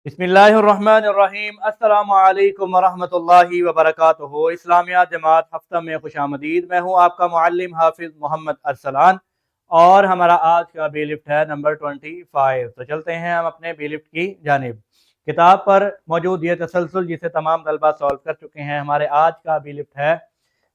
بسم اللہ الرحمن الرحیم۔ السلام علیکم ورحمۃ اللہ وبرکاتہ۔ اسلامیہ جماعت ہفتہ میں خوش آمدید۔ میں ہوں آپ کا معلم حافظ محمد ارسلان، اور ہمارا آج کا بی لفٹ ہے نمبر 25۔ تو چلتے ہیں ہم اپنے بی لفٹ کی جانب۔ کتاب پر موجود یہ تسلسل جسے تمام طلبہ سالو کر چکے ہیں، ہمارے آج کا بی لفٹ ہے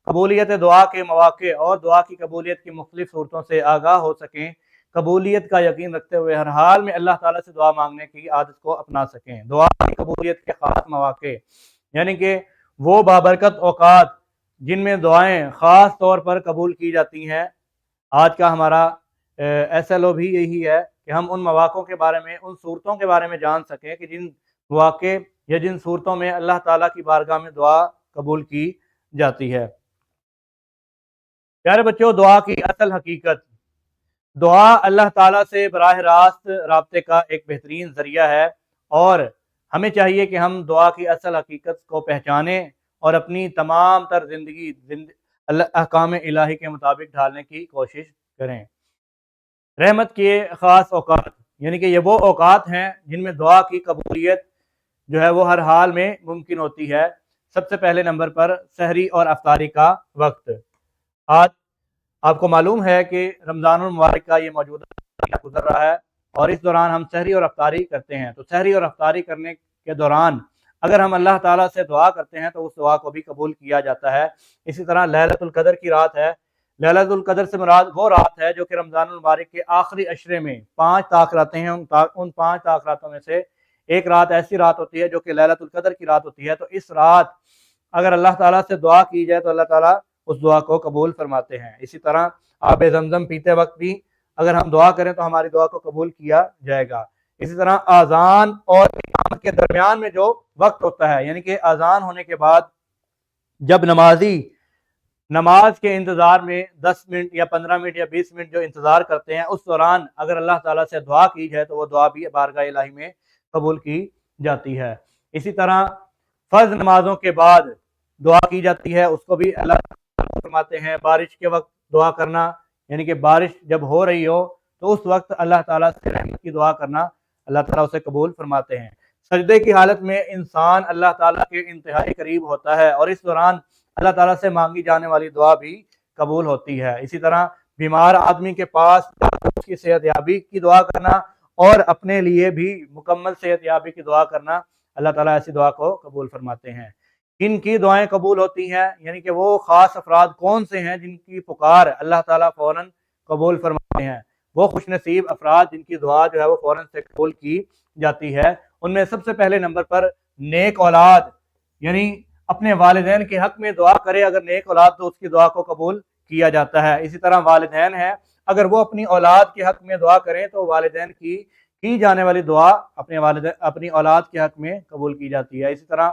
قبولیت دعا کے مواقع اور دعا کی قبولیت کی مختلف صورتوں سے آگاہ ہو سکیں، قبولیت کا یقین رکھتے ہوئے ہر حال میں اللہ تعالیٰ سے دعا مانگنے کی عادت کو اپنا سکیں۔ دعا کی قبولیت کے خاص مواقع، یعنی کہ وہ بابرکت اوقات جن میں دعائیں خاص طور پر قبول کی جاتی ہیں۔ آج کا ہمارا ایس ایل او بھی یہی ہے کہ ہم ان مواقعوں کے بارے میں، ان صورتوں کے بارے میں جان سکیں کہ جن مواقع یا جن صورتوں میں اللہ تعالیٰ کی بارگاہ میں دعا قبول کی جاتی ہے۔ پیارے بچوں، دعا کی اصل حقیقت۔ دعا اللہ تعالیٰ سے براہ راست رابطے کا ایک بہترین ذریعہ ہے، اور ہمیں چاہیے کہ ہم دعا کی اصل حقیقت کو پہچانیں اور اپنی تمام تر زندگی احکام الہی کے مطابق ڈھالنے کی کوشش کریں۔ رحمت کے خاص اوقات، یعنی کہ یہ وہ اوقات ہیں جن میں دعا کی قبولیت جو ہے وہ ہر حال میں ممکن ہوتی ہے۔ سب سے پہلے نمبر پر سحری اور افطاری کا وقت۔ آج آپ کو معلوم ہے کہ رمضان المبارک کا یہ موجودہ مہینہ گزر رہا ہے، اور اس دوران ہم سحری اور افطاری کرتے ہیں۔ تو سحری اور افطاری کرنے کے دوران اگر ہم اللہ تعالیٰ سے دعا کرتے ہیں تو اس دعا کو بھی قبول کیا جاتا ہے۔ اسی طرح لیلۃ القدر کی رات ہے۔ لیلۃ القدر سے مراد وہ رات ہے جو کہ رمضان المبارک کے آخری عشرے میں 5 طاق راتیں ہیں، ان 5 طاق راتوں میں سے ایک رات ایسی رات ہوتی ہے جو کہ لیلۃ القدر کی رات ہوتی ہے۔ تو اس رات اگر اللہ تعالیٰ سے دعا کی جائے تو اللہ تعالیٰ اس دعا کو قبول فرماتے ہیں۔ اسی طرح آب زمزم پیتے وقت بھی اگر ہم دعا کریں تو ہماری دعا کو قبول کیا جائے گا۔ اسی طرح اذان اور اقامت کے درمیان میں جو وقت ہوتا ہے، یعنی کہ اذان ہونے کے بعد جب نمازی نماز کے انتظار میں 10 منٹ یا 15 منٹ یا 20 منٹ جو انتظار کرتے ہیں، اس دوران اگر اللہ تعالیٰ سے دعا کی جائے تو وہ دعا بھی بارگاہ الہی میں قبول کی جاتی ہے۔ اسی طرح فرض نمازوں کے بعد دعا کی جاتی ہے، اس کو بھی اللہ تعالیٰ فرماتے ہیں۔ بارش کے وقت دعا کرنا، یعنی کہ بارش جب ہو رہی ہو تو اس وقت اللہ تعالیٰ سے رحمت کی دعا کرنا، اللہ تعالیٰ اسے قبول فرماتے ہیں۔ سجدے کی حالت میں انسان اللہ تعالیٰ کے انتہائی قریب ہوتا ہے، اور اس دوران اللہ تعالیٰ سے مانگی جانے والی دعا بھی قبول ہوتی ہے۔ اسی طرح بیمار آدمی کے پاس اس کی صحت یابی کی دعا کرنا اور اپنے لیے بھی مکمل صحت یابی کی دعا کرنا، اللہ تعالیٰ ایسی دعا کو قبول فرماتے ہیں۔ کن کی دعائیں قبول ہوتی ہیں، یعنی کہ وہ خاص افراد کون سے ہیں جن کی پکار اللہ تعالیٰ فوراً قبول فرماتے ہیں۔ وہ خوش نصیب افراد جن کی دعا جو ہے وہ فوراً سے قبول کی جاتی ہے۔ ان میں سب سے پہلے نمبر پر نیک اولاد، یعنی اپنے والدین کے حق میں دعا کرے اگر نیک اولاد تو اس کی دعا کو قبول کیا جاتا ہے۔ اسی طرح والدین ہیں، اگر وہ اپنی اولاد کے حق میں دعا کریں تو والدین کی جانے والی دعا اپنی اولاد کے حق میں قبول کی جاتی ہے۔ اسی طرح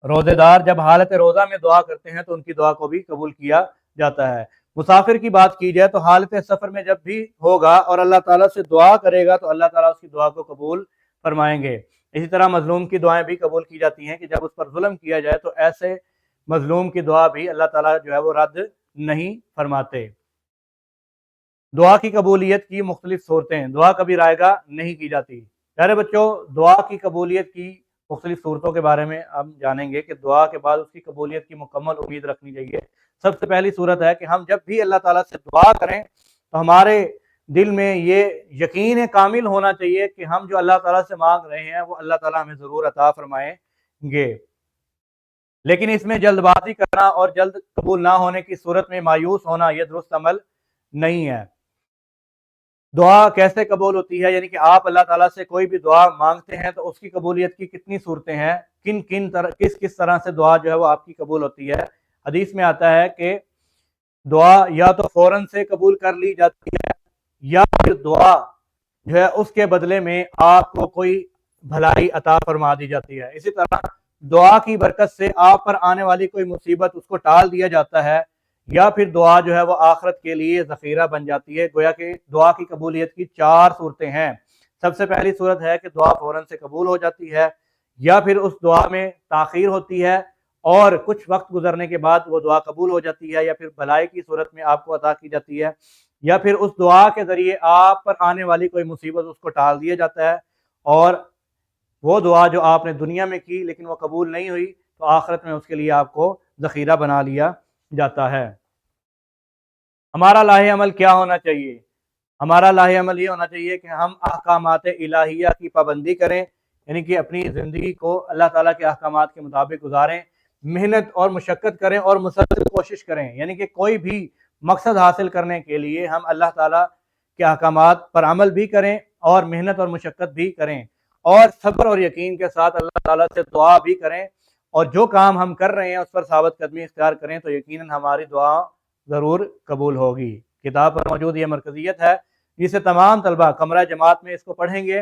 روزے دار جب حالت روزہ میں دعا کرتے ہیں تو ان کی دعا کو بھی قبول کیا جاتا ہے۔ مسافر کی بات کی جائے تو حالت سفر میں جب بھی ہوگا اور اللہ تعالیٰ سے دعا کرے گا تو اللہ تعالیٰ اس کی دعا کو قبول فرمائیں گے۔ اسی طرح مظلوم کی دعائیں بھی قبول کی جاتی ہیں کہ جب اس پر ظلم کیا جائے تو ایسے مظلوم کی دعا بھی اللہ تعالیٰ جو ہے وہ رد نہیں فرماتے۔ دعا کی قبولیت کی مختلف صورتیں، دعا کبھی رائے گاہ نہیں کی جاتی۔ پیارے بچوں، دعا کی قبولیت کی مختلف صورتوں کے بارے میں ہم جانیں گے کہ دعا کے بعد اس کی قبولیت کی مکمل امید رکھنی چاہیے۔ سب سے پہلی صورت ہے کہ ہم جب بھی اللہ تعالیٰ سے دعا کریں تو ہمارے دل میں یہ یقین کامل ہونا چاہیے کہ ہم جو اللہ تعالیٰ سے مانگ رہے ہیں وہ اللہ تعالیٰ ہمیں ضرور عطا فرمائیں گے۔ لیکن اس میں جلد بازی کرنا اور جلد قبول نہ ہونے کی صورت میں مایوس ہونا یہ درست عمل نہیں ہے۔ دعا کیسے قبول ہوتی ہے، یعنی کہ آپ اللہ تعالیٰ سے کوئی بھی دعا مانگتے ہیں تو اس کی قبولیت کی کتنی صورتیں ہیں، کس طرح سے دعا جو ہے وہ آپ کی قبول ہوتی ہے۔ حدیث میں آتا ہے کہ دعا یا تو فوراً سے قبول کر لی جاتی ہے، یا پھر دعا جو ہے اس کے بدلے میں آپ کو کوئی بھلائی عطا فرما دی جاتی ہے۔ اسی طرح دعا کی برکت سے آپ پر آنے والی کوئی مصیبت اس کو ٹال دیا جاتا ہے، یا پھر دعا جو ہے وہ آخرت کے لیے ذخیرہ بن جاتی ہے۔ گویا کہ دعا کی قبولیت کی 4 صورتیں ہیں۔ سب سے پہلی صورت ہے کہ دعا فوراً سے قبول ہو جاتی ہے، یا پھر اس دعا میں تاخیر ہوتی ہے اور کچھ وقت گزرنے کے بعد وہ دعا قبول ہو جاتی ہے، یا پھر بھلائی کی صورت میں آپ کو عطا کی جاتی ہے، یا پھر اس دعا کے ذریعے آپ پر آنے والی کوئی مصیبت اس کو ٹال دیا جاتا ہے۔ اور وہ دعا جو آپ نے دنیا میں کی لیکن وہ قبول نہیں ہوئی تو آخرت میں اس کے لیے آپ کو ذخیرہ بنا لیا جاتا ہے۔ ہمارا لاہ عمل کیا ہونا چاہیے؟ ہمارا لاہ عمل یہ ہونا چاہیے کہ ہم احکامات الہیہ کی پابندی کریں، یعنی کہ اپنی زندگی کو اللہ تعالیٰ کے احکامات کے مطابق گزاریں، محنت اور مشقت کریں اور مسلسل کوشش کریں، یعنی کہ کوئی بھی مقصد حاصل کرنے کے لیے ہم اللہ تعالیٰ کے احکامات پر عمل بھی کریں اور محنت اور مشقت بھی کریں، اور صبر اور یقین کے ساتھ اللہ تعالیٰ سے دعا بھی کریں، اور جو کام ہم کر رہے ہیں اس پر ثابت قدمی اختیار کریں تو یقیناً ہماری دعا ضرور قبول ہوگی۔ کتاب پر موجود یہ مرکزیت ہے جسے تمام طلبہ کمرہ جماعت میں اس کو پڑھیں گے،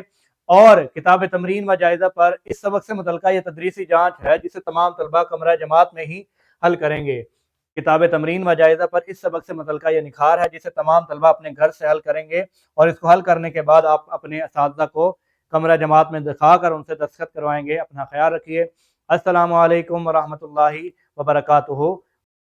اور کتاب تمرین و جائزہ پر اس سبق سے متعلقہ یہ تدریسی جانچ ہے جسے تمام طلبہ کمرہ جماعت میں ہی حل کریں گے۔ کتاب تمرین و جائزہ پر اس سبق سے متعلقہ یہ نکھار ہے جسے تمام طلبہ اپنے گھر سے حل کریں گے، اور اس کو حل کرنے کے بعد آپ اپنے اساتذہ کو کمرہ جماعت میں دکھا کر ان سے دستخط کروائیں گے۔ اپنا خیال رکھیے۔ السلام علیکم ورحمۃ اللہ وبرکاتہ۔